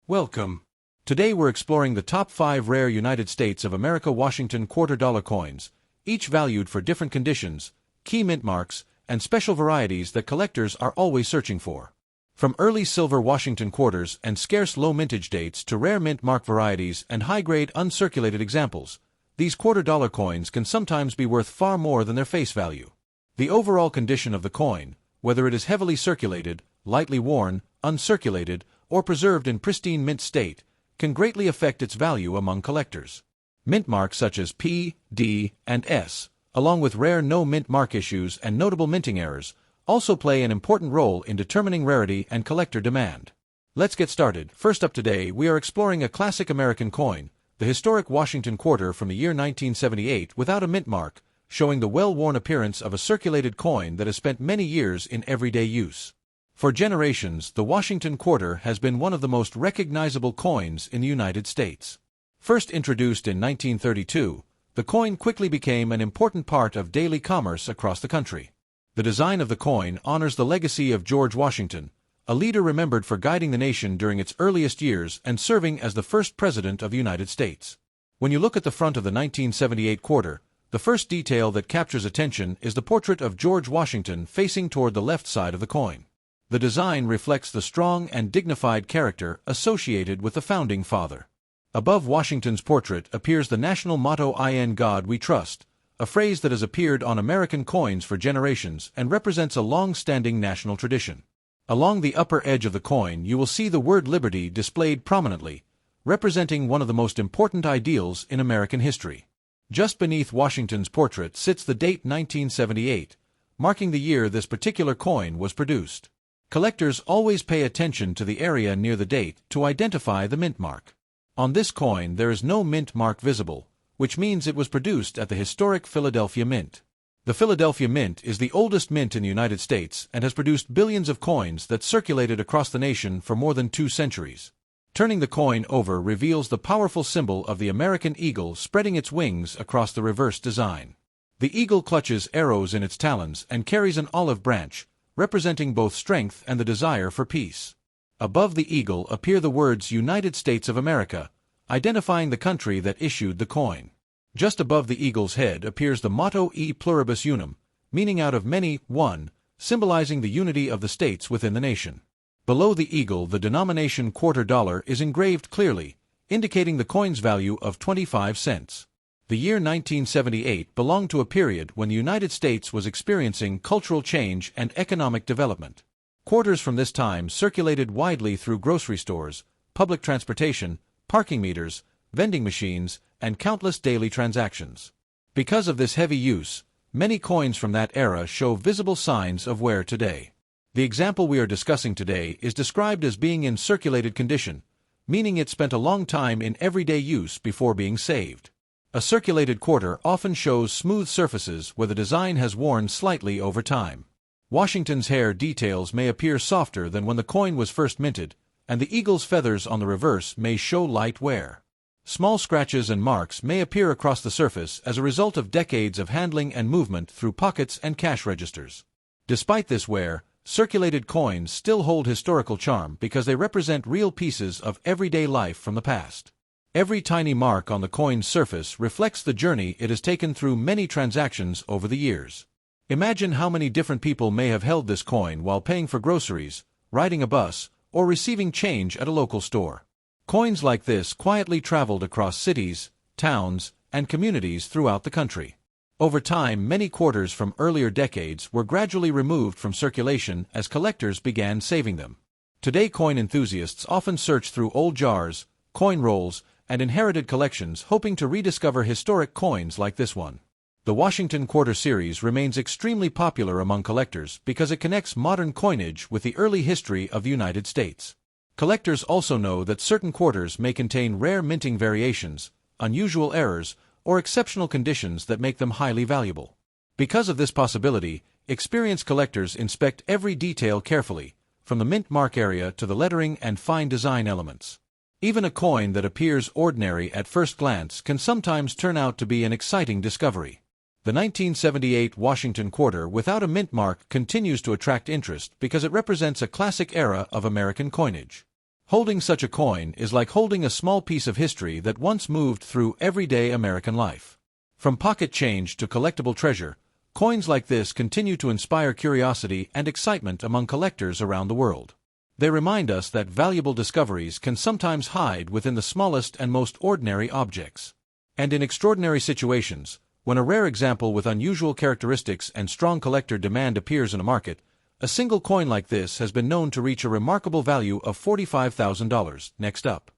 Welcome. Today we're exploring the top 5 rare United States of America Washington quarter-dollar coins, each valued for different conditions, key mint marks, and special varieties that collectors are always searching for. From early silver Washington quarters and scarce low mintage dates to rare mint mark varieties and high-grade uncirculated examples, these quarter-dollar coins can sometimes be worth far more than their face value. The overall condition of the coin, whether it is heavily circulated, lightly worn, uncirculated, or preserved in pristine mint state, can greatly affect its value among collectors. Mint marks such as P, D, and S, along with rare no-mint mark issues and notable minting errors, also play an important role in determining rarity and collector demand. Let's get started. First up today, we are exploring a classic American coin, the historic Washington quarter from the year 1978 without a mint mark, showing the well-worn appearance of a circulated coin that has spent many years in everyday use. For generations, the Washington quarter has been one of the most recognizable coins in the United States. First introduced in 1932, the coin quickly became an important part of daily commerce across the country. The design of the coin honors the legacy of George Washington, a leader remembered for guiding the nation during its earliest years and serving as the first president of the United States. When you look at the front of the 1978 quarter, the first detail that captures attention is the portrait of George Washington facing toward the left side of the coin. The design reflects the strong and dignified character associated with the Founding Father. Above Washington's portrait appears the national motto "In God We Trust," a phrase that has appeared on American coins for generations and represents a long-standing national tradition. Along the upper edge of the coin you will see the word liberty displayed prominently, representing one of the most important ideals in American history. Just beneath Washington's portrait sits the date 1978, marking the year this particular coin was produced. Collectors always pay attention to the area near the date to identify the mint mark. On this coin there is no mint mark visible, which means it was produced at the historic Philadelphia Mint. The Philadelphia Mint is the oldest mint in the United States and has produced billions of coins that circulated across the nation for more than 2 centuries. Turning the coin over reveals the powerful symbol of the American eagle spreading its wings across the reverse design. The eagle clutches arrows in its talons and carries an olive branch, representing both strength and the desire for peace. Above the eagle appear the words United States of America, identifying the country that issued the coin. Just above the eagle's head appears the motto E pluribus unum, meaning out of many, one, symbolizing the unity of the states within the nation. Below the eagle the denomination quarter dollar is engraved clearly, indicating the coin's value of 25 cents. The year 1978 belonged to a period when the United States was experiencing cultural change and economic development. Quarters from this time circulated widely through grocery stores, public transportation, parking meters, vending machines, and countless daily transactions. Because of this heavy use, many coins from that era show visible signs of wear today. The example we are discussing today is described as being in circulated condition, meaning it spent a long time in everyday use before being saved. A circulated quarter often shows smooth surfaces where the design has worn slightly over time. Washington's hair details may appear softer than when the coin was first minted, and the eagle's feathers on the reverse may show light wear. Small scratches and marks may appear across the surface as a result of decades of handling and movement through pockets and cash registers. Despite this wear, circulated coins still hold historical charm because they represent real pieces of everyday life from the past. Every tiny mark on the coin's surface reflects the journey it has taken through many transactions over the years. Imagine how many different people may have held this coin while paying for groceries, riding a bus, or receiving change at a local store. Coins like this quietly traveled across cities, towns, and communities throughout the country. Over time, many quarters from earlier decades were gradually removed from circulation as collectors began saving them. Today, coin enthusiasts often search through old jars, coin rolls, and inherited collections hoping to rediscover historic coins like this one. The Washington Quarter series remains extremely popular among collectors because it connects modern coinage with the early history of the United States. Collectors also know that certain quarters may contain rare minting variations, unusual errors, or exceptional conditions that make them highly valuable. Because of this possibility, experienced collectors inspect every detail carefully, from the mint mark area to the lettering and fine design elements. Even a coin that appears ordinary at first glance can sometimes turn out to be an exciting discovery. The 1978 Washington quarter without a mint mark continues to attract interest because it represents a classic era of American coinage. Holding such a coin is like holding a small piece of history that once moved through everyday American life. From pocket change to collectible treasure, coins like this continue to inspire curiosity and excitement among collectors around the world. They remind us that valuable discoveries can sometimes hide within the smallest and most ordinary objects. And in extraordinary situations, when a rare example with unusual characteristics and strong collector demand appears in a market, a single coin like this has been known to reach a remarkable value of $45,000. Next up,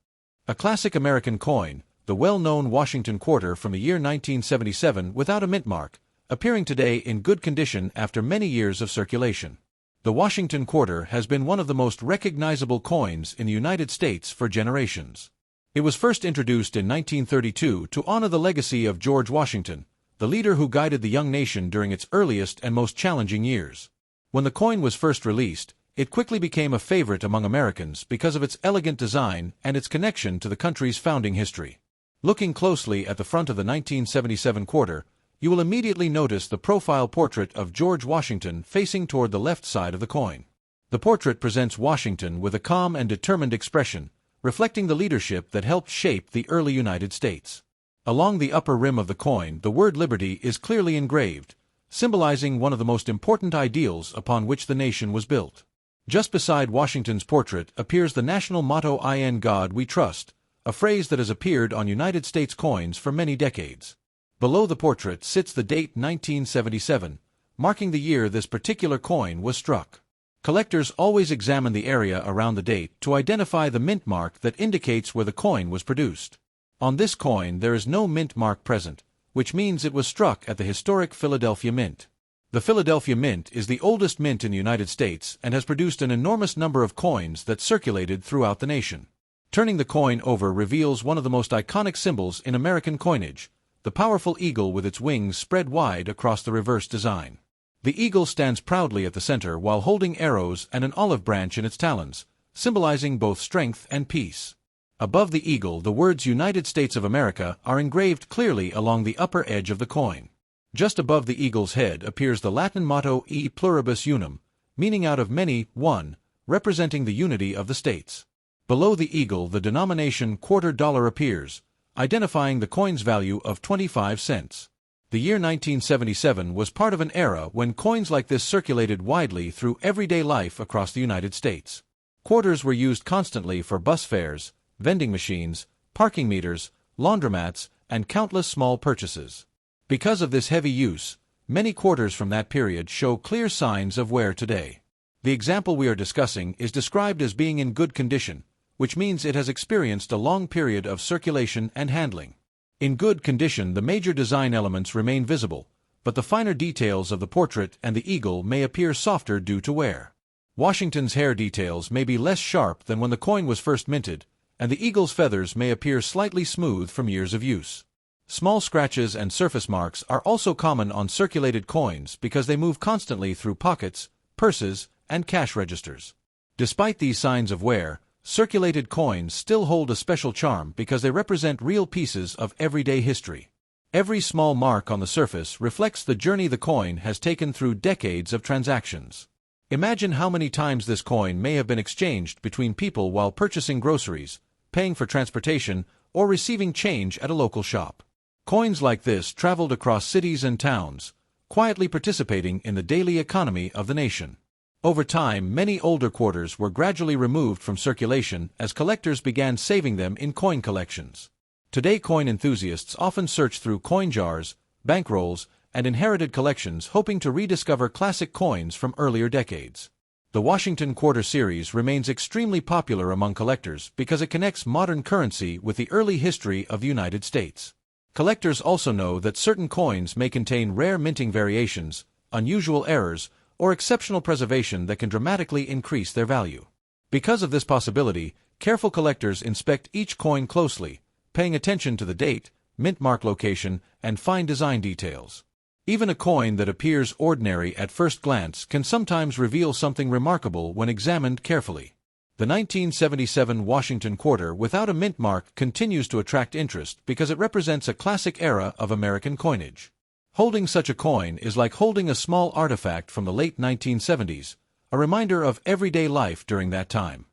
a classic American coin, the well-known Washington quarter from the year 1977 without a mint mark, appearing today in good condition after many years of circulation. The Washington quarter has been one of the most recognizable coins in the United States for generations. It was first introduced in 1932 to honor the legacy of George Washington, the leader who guided the young nation during its earliest and most challenging years. When the coin was first released, it quickly became a favorite among Americans because of its elegant design and its connection to the country's founding history. Looking closely at the front of the 1977 quarter, you will immediately notice the profile portrait of George Washington facing toward the left side of the coin. The portrait presents Washington with a calm and determined expression, reflecting the leadership that helped shape the early United States. Along the upper rim of the coin, the word liberty is clearly engraved, symbolizing one of the most important ideals upon which the nation was built. Just beside Washington's portrait appears the national motto "In God We Trust," a phrase that has appeared on United States coins for many decades. Below the portrait sits the date 1977, marking the year this particular coin was struck. Collectors always examine the area around the date to identify the mint mark that indicates where the coin was produced. On this coin there is no mint mark present, which means it was struck at the historic Philadelphia Mint. The Philadelphia Mint is the oldest mint in the United States and has produced an enormous number of coins that circulated throughout the nation. Turning the coin over reveals one of the most iconic symbols in American coinage, the powerful eagle with its wings spread wide across the reverse design. The eagle stands proudly at the center while holding arrows and an olive branch in its talons, symbolizing both strength and peace. Above the eagle, the words United States of America are engraved clearly along the upper edge of the coin. Just above the eagle's head appears the Latin motto E pluribus unum, meaning out of many, one, representing the unity of the states. Below the eagle, the denomination quarter dollar appears, identifying the coin's value of 25 cents. The year 1977 was part of an era when coins like this circulated widely through everyday life across the United States. Quarters were used constantly for bus fares, vending machines, parking meters, laundromats, and countless small purchases. Because of this heavy use, many quarters from that period show clear signs of wear today. The example we are discussing is described as being in good condition, which means it has experienced a long period of circulation and handling. In good condition, the major design elements remain visible, but the finer details of the portrait and the eagle may appear softer due to wear. Washington's hair details may be less sharp than when the coin was first minted, and the eagle's feathers may appear slightly smooth from years of use. Small scratches and surface marks are also common on circulated coins because they move constantly through pockets, purses, and cash registers. Despite these signs of wear, circulated coins still hold a special charm because they represent real pieces of everyday history. Every small mark on the surface reflects the journey the coin has taken through decades of transactions. Imagine how many times this coin may have been exchanged between people while purchasing groceries, paying for transportation, or receiving change at a local shop. Coins like this traveled across cities and towns, quietly participating in the daily economy of the nation. Over time, many older quarters were gradually removed from circulation as collectors began saving them in coin collections. Today, coin enthusiasts often search through coin jars, bankrolls, and inherited collections hoping to rediscover classic coins from earlier decades. The Washington Quarter series remains extremely popular among collectors because it connects modern currency with the early history of the United States. Collectors also know that certain coins may contain rare minting variations, unusual errors, or exceptional preservation that can dramatically increase their value. Because of this possibility, careful collectors inspect each coin closely, paying attention to the date, mint mark location, and fine design details. Even a coin that appears ordinary at first glance can sometimes reveal something remarkable when examined carefully. The 1977 Washington Quarter without a mint mark continues to attract interest because it represents a classic era of American coinage. Holding such a coin is like holding a small artifact from the late 1970s, a reminder of everyday life during that time.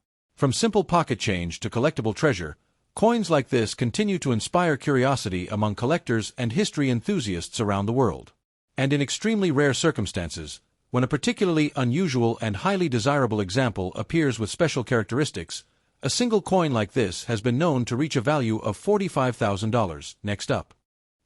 From simple pocket change to collectible treasure, coins like this continue to inspire curiosity among collectors and history enthusiasts around the world. And in extremely rare circumstances, when a particularly unusual and highly desirable example appears with special characteristics, a single coin like this has been known to reach a value of $45,000. Next up,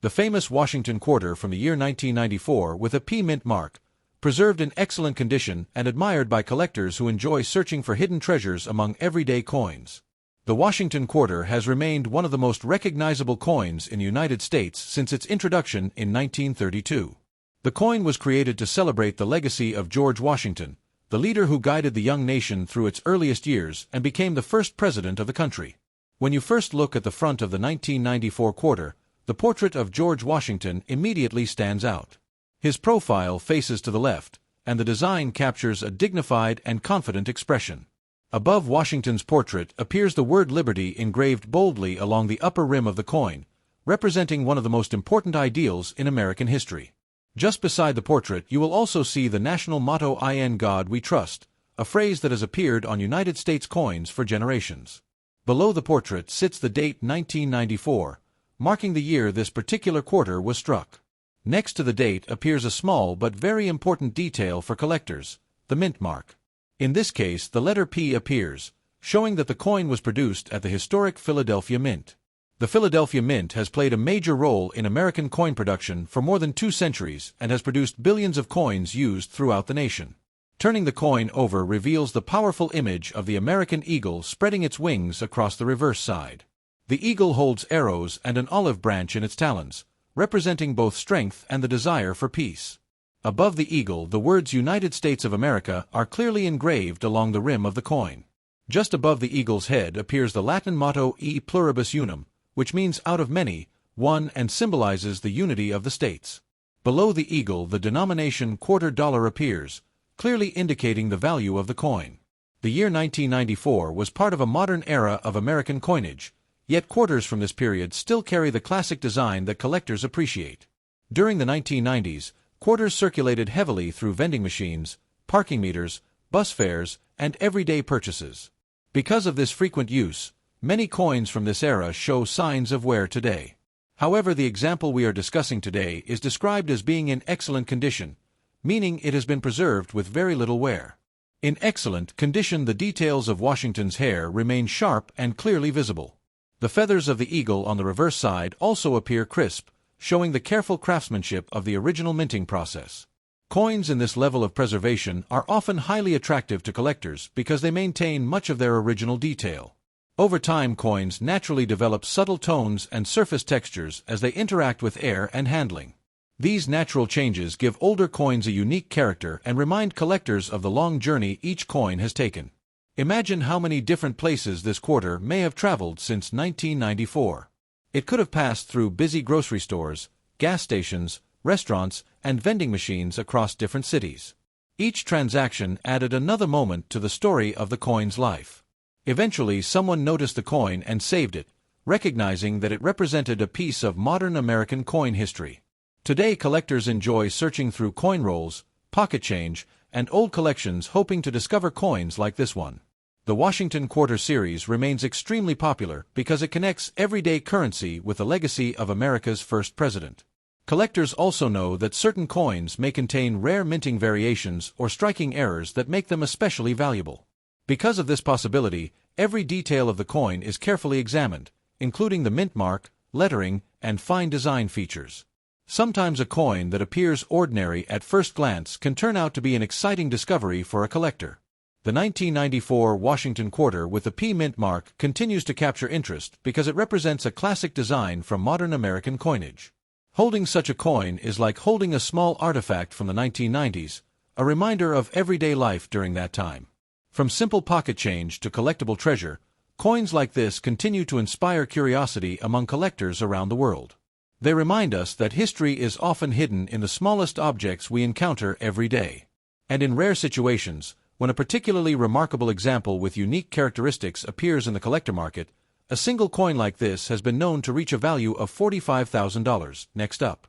the famous Washington quarter from the year 1994 with a P mint mark, preserved in excellent condition and admired by collectors who enjoy searching for hidden treasures among everyday coins. The Washington quarter has remained one of the most recognizable coins in the United States since its introduction in 1932. The coin was created to celebrate the legacy of George Washington, the leader who guided the young nation through its earliest years and became the first president of the country. When you first look at the front of the 1994 quarter, the portrait of George Washington immediately stands out. His profile faces to the left, and the design captures a dignified and confident expression. Above Washington's portrait appears the word Liberty engraved boldly along the upper rim of the coin, representing one of the most important ideals in American history. Just beside the portrait you will also see the national motto "In God We Trust," a phrase that has appeared on United States coins for generations. Below the portrait sits the date 1994, marking the year this particular quarter was struck. Next to the date appears a small but very important detail for collectors, the mint mark. In this case, the letter P appears, showing that the coin was produced at the historic Philadelphia Mint. The Philadelphia Mint has played a major role in American coin production for more than 2 centuries and has produced billions of coins used throughout the nation. Turning the coin over reveals the powerful image of the American eagle spreading its wings across the reverse side. The eagle holds arrows and an olive branch in its talons, representing both strength and the desire for peace. Above the eagle, the words United States of America are clearly engraved along the rim of the coin. Just above the eagle's head appears the Latin motto E pluribus unum, which means out of many, one, and symbolizes the unity of the states. Below the eagle, the denomination quarter dollar appears, clearly indicating the value of the coin. The year 1994 was part of a modern era of American coinage, yet quarters from this period still carry the classic design that collectors appreciate. During the 1990s, quarters circulated heavily through vending machines, parking meters, bus fares, and everyday purchases. Because of this frequent use, many coins from this era show signs of wear today. However, the example we are discussing today is described as being in excellent condition, meaning it has been preserved with very little wear. In excellent condition, the details of Washington's hair remain sharp and clearly visible. The feathers of the eagle on the reverse side also appear crisp, showing the careful craftsmanship of the original minting process. Coins in this level of preservation are often highly attractive to collectors because they maintain much of their original detail. Over time, coins naturally develop subtle tones and surface textures as they interact with air and handling. These natural changes give older coins a unique character and remind collectors of the long journey each coin has taken. Imagine how many different places this quarter may have traveled since 1994. It could have passed through busy grocery stores, gas stations, restaurants, and vending machines across different cities. Each transaction added another moment to the story of the coin's life. Eventually, someone noticed the coin and saved it, recognizing that it represented a piece of modern American coin history. Today, collectors enjoy searching through coin rolls, pocket change, and old collections hoping to discover coins like this one. The Washington Quarter series remains extremely popular because it connects everyday currency with the legacy of America's first president. Collectors also know that certain coins may contain rare minting variations or striking errors that make them especially valuable. Because of this possibility, every detail of the coin is carefully examined, including the mint mark, lettering, and fine design features. Sometimes a coin that appears ordinary at first glance can turn out to be an exciting discovery for a collector. The 1994 Washington Quarter with the P mint mark continues to capture interest because it represents a classic design from modern American coinage. Holding such a coin is like holding a small artifact from the 1990s, a reminder of everyday life during that time. From simple pocket change to collectible treasure, coins like this continue to inspire curiosity among collectors around the world. They remind us that history is often hidden in the smallest objects we encounter every day. And in rare situations, when a particularly remarkable example with unique characteristics appears in the collector market, a single coin like this has been known to reach a value of $45,000. Next up,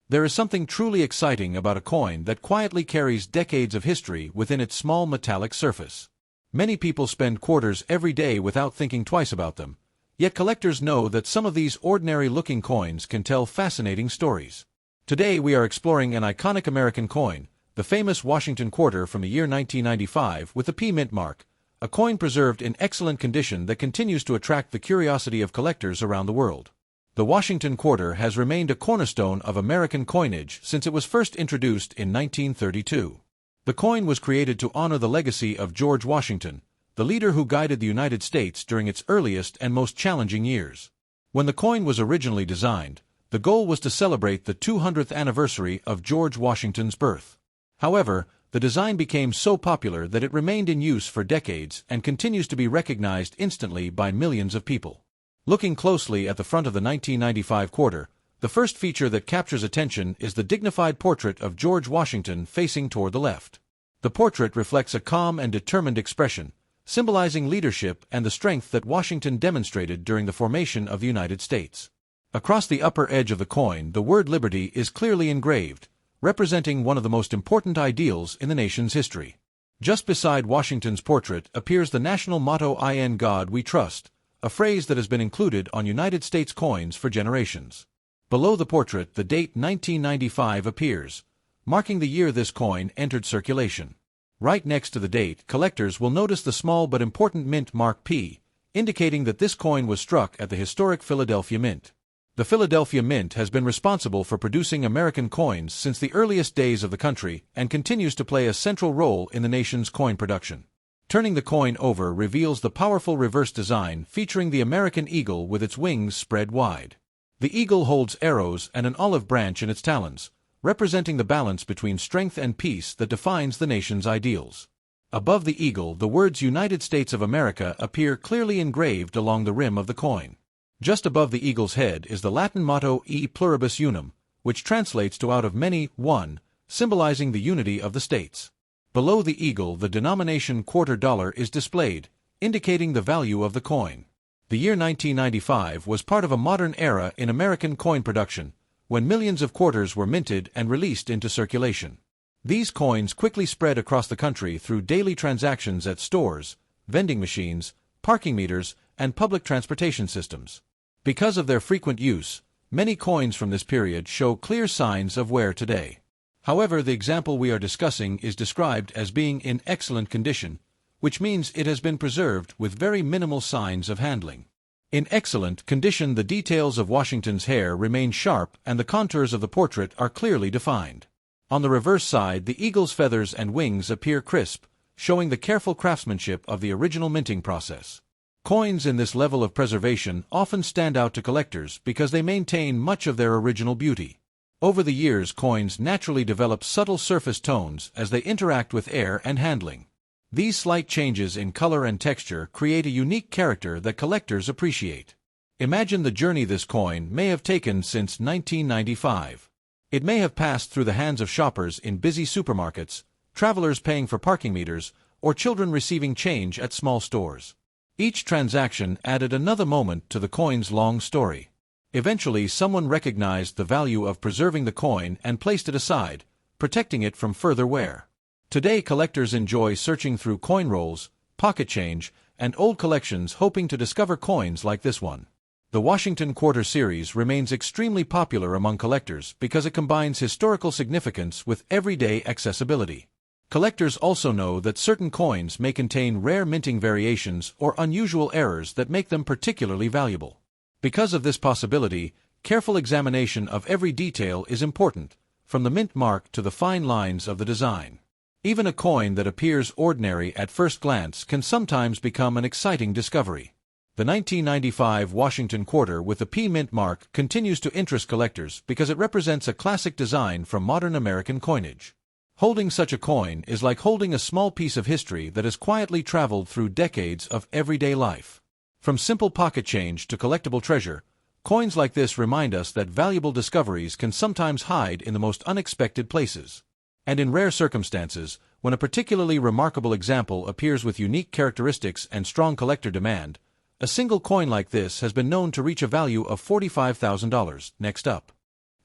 there is something truly exciting about a coin that quietly carries decades of history within its small metallic surface. Many people spend quarters every day without thinking twice about them, yet collectors know that some of these ordinary-looking coins can tell fascinating stories. Today we are exploring an iconic American coin, the famous Washington quarter from the year 1995 with the P mint mark, a coin preserved in excellent condition that continues to attract the curiosity of collectors around the world. The Washington quarter has remained a cornerstone of American coinage since it was first introduced in 1932. The coin was created to honor the legacy of George Washington, the leader who guided the United States during its earliest and most challenging years. When the coin was originally designed, the goal was to celebrate the 200th anniversary of George Washington's birth. However, the design became so popular that it remained in use for decades and continues to be recognized instantly by millions of people. Looking closely at the front of the 1995 quarter, the first feature that captures attention is the dignified portrait of George Washington facing toward the left. The portrait reflects a calm and determined expression, symbolizing leadership and the strength that Washington demonstrated during the formation of the United States. Across the upper edge of the coin, the word liberty is clearly engraved, representing one of the most important ideals in the nation's history. Just beside Washington's portrait appears the national motto "In God We Trust," a phrase that has been included on United States coins for generations. Below the portrait, the date 1995 appears, marking the year this coin entered circulation. Right next to the date, collectors will notice the small but important mint mark P, indicating that this coin was struck at the historic Philadelphia Mint. The Philadelphia Mint has been responsible for producing American coins since the earliest days of the country and continues to play a central role in the nation's coin production. Turning the coin over reveals the powerful reverse design featuring the American eagle with its wings spread wide. The eagle holds arrows and an olive branch in its talons, representing the balance between strength and peace that defines the nation's ideals. Above the eagle, the words United States of America appear clearly engraved along the rim of the coin. Just above the eagle's head is the Latin motto E pluribus unum, which translates to out of many, one, symbolizing the unity of the states. Below the eagle, the denomination quarter dollar is displayed, indicating the value of the coin. The year 1995 was part of a modern era in American coin production, when millions of quarters were minted and released into circulation. These coins quickly spread across the country through daily transactions at stores, vending machines, parking meters, and public transportation systems. Because of their frequent use, many coins from this period show clear signs of wear today. However, the example we are discussing is described as being in excellent condition, which means it has been preserved with very minimal signs of handling. In excellent condition, the details of Washington's hair remain sharp and the contours of the portrait are clearly defined. On the reverse side, the eagle's feathers and wings appear crisp, showing the careful craftsmanship of the original minting process. Coins in this level of preservation often stand out to collectors because they maintain much of their original beauty. Over the years, coins naturally develop subtle surface tones as they interact with air and handling. These slight changes in color and texture create a unique character that collectors appreciate. Imagine the journey this coin may have taken since 1995. It may have passed through the hands of shoppers in busy supermarkets, travelers paying for parking meters, or children receiving change at small stores. Each transaction added another moment to the coin's long story. Eventually, someone recognized the value of preserving the coin and placed it aside, protecting it from further wear. Today, collectors enjoy searching through coin rolls, pocket change, and old collections hoping to discover coins like this one. The Washington Quarter series remains extremely popular among collectors because it combines historical significance with everyday accessibility. Collectors also know that certain coins may contain rare minting variations or unusual errors that make them particularly valuable. Because of this possibility, careful examination of every detail is important, from the mint mark to the fine lines of the design. Even a coin that appears ordinary at first glance can sometimes become an exciting discovery. The 1995 Washington Quarter with the P mint mark continues to interest collectors because it represents a classic design from modern American coinage. Holding such a coin is like holding a small piece of history that has quietly traveled through decades of everyday life. From simple pocket change to collectible treasure, coins like this remind us that valuable discoveries can sometimes hide in the most unexpected places. And in rare circumstances, when a particularly remarkable example appears with unique characteristics and strong collector demand, a single coin like this has been known to reach a value of $45,000. Next up,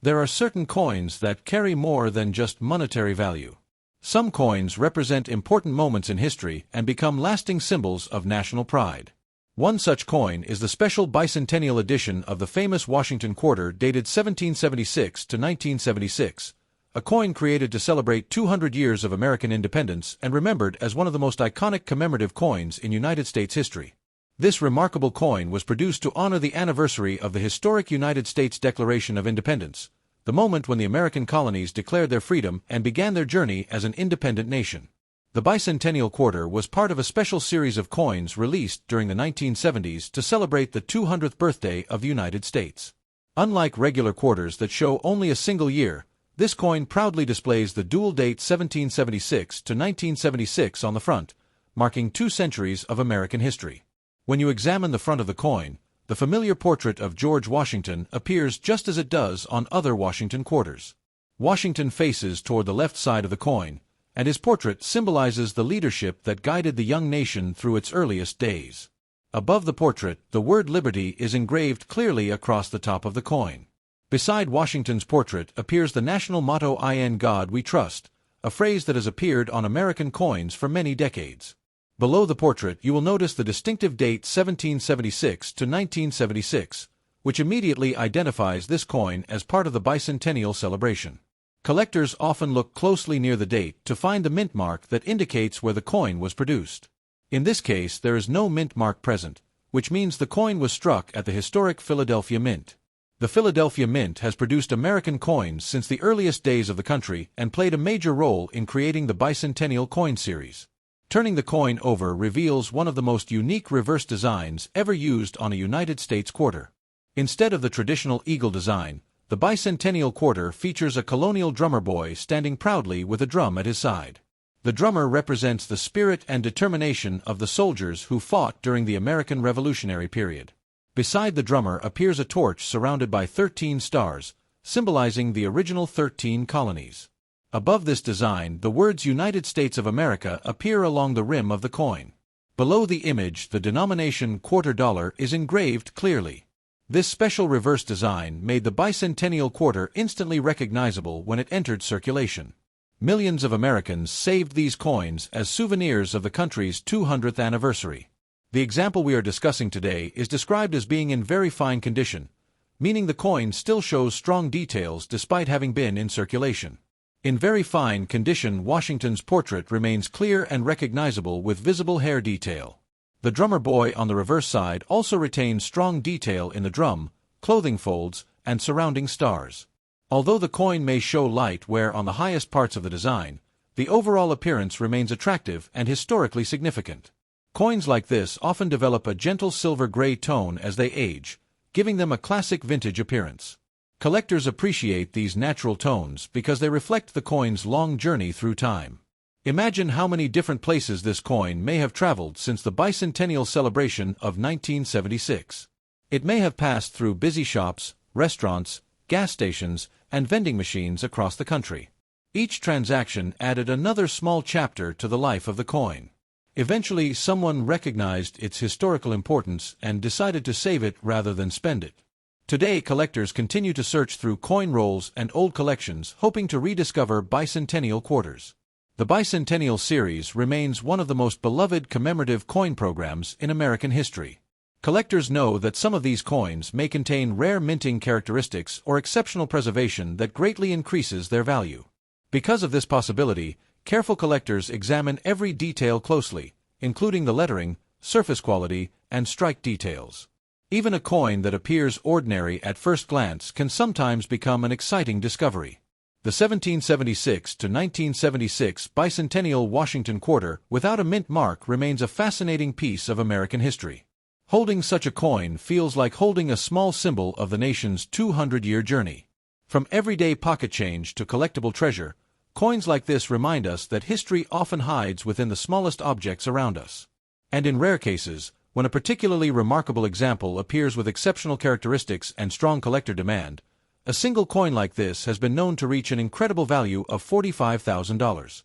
there are certain coins that carry more than just monetary value. Some coins represent important moments in history and become lasting symbols of national pride. One such coin is the special bicentennial edition of the famous Washington quarter dated 1776 to 1976, a coin created to celebrate 200 years of American independence and remembered as one of the most iconic commemorative coins in United States history. This remarkable coin was produced to honor the anniversary of the historic United States Declaration of Independence, the moment when the American colonies declared their freedom and began their journey as an independent nation. The bicentennial quarter was part of a special series of coins released during the 1970s to celebrate the 200th birthday of the United States. Unlike regular quarters that show only a single year, this coin proudly displays the dual date 1776 to 1976 on the front, marking 2 centuries of American history. When you examine the front of the coin, the familiar portrait of George Washington appears just as it does on other Washington quarters. Washington faces toward the left side of the coin, and his portrait symbolizes the leadership that guided the young nation through its earliest days. Above the portrait, the word Liberty is engraved clearly across the top of the coin. Beside Washington's portrait appears the national motto "In God We Trust," a phrase that has appeared on American coins for many decades. Below the portrait you will notice the distinctive date 1776 to 1976, which immediately identifies this coin as part of the bicentennial celebration. Collectors often look closely near the date to find the mint mark that indicates where the coin was produced. In this case there is no mint mark present, which means the coin was struck at the historic Philadelphia Mint. The Philadelphia Mint has produced American coins since the earliest days of the country and played a major role in creating the bicentennial coin series. Turning the coin over reveals one of the most unique reverse designs ever used on a United States quarter. Instead of the traditional eagle design, the bicentennial quarter features a colonial drummer boy standing proudly with a drum at his side. The drummer represents the spirit and determination of the soldiers who fought during the American Revolutionary period. Beside the drummer appears a torch surrounded by 13 stars, symbolizing the original 13 colonies. Above this design, the words United States of America appear along the rim of the coin. Below the image, the denomination quarter dollar is engraved clearly. This special reverse design made the bicentennial quarter instantly recognizable when it entered circulation. Millions of Americans saved these coins as souvenirs of the country's 200th anniversary. The example we are discussing today is described as being in very fine condition, meaning the coin still shows strong details despite having been in circulation. In very fine condition, Washington's portrait remains clear and recognizable with visible hair detail. The drummer boy on the reverse side also retains strong detail in the drum, clothing folds, and surrounding stars. Although the coin may show light wear on the highest parts of the design, the overall appearance remains attractive and historically significant. Coins like this often develop a gentle silver-gray tone as they age, giving them a classic vintage appearance. Collectors appreciate these natural tones because they reflect the coin's long journey through time. Imagine how many different places this coin may have traveled since the bicentennial celebration of 1976. It may have passed through busy shops, restaurants, gas stations, and vending machines across the country. Each transaction added another small chapter to the life of the coin. Eventually, someone recognized its historical importance and decided to save it rather than spend it. Today, collectors continue to search through coin rolls and old collections, hoping to rediscover bicentennial quarters. The bicentennial series remains one of the most beloved commemorative coin programs in American history. Collectors know that some of these coins may contain rare minting characteristics or exceptional preservation that greatly increases their value. Because of this possibility, careful collectors examine every detail closely, including the lettering, surface quality, and strike details. Even a coin that appears ordinary at first glance can sometimes become an exciting discovery. The 1776 to 1976 bicentennial Washington quarter without a mint mark remains a fascinating piece of American history. Holding such a coin feels like holding a small symbol of the nation's 200-year journey. From everyday pocket change to collectible treasure, coins like this remind us that history often hides within the smallest objects around us. And in rare cases, when a particularly remarkable example appears with exceptional characteristics and strong collector demand, a single coin like this has been known to reach an incredible value of $45,000.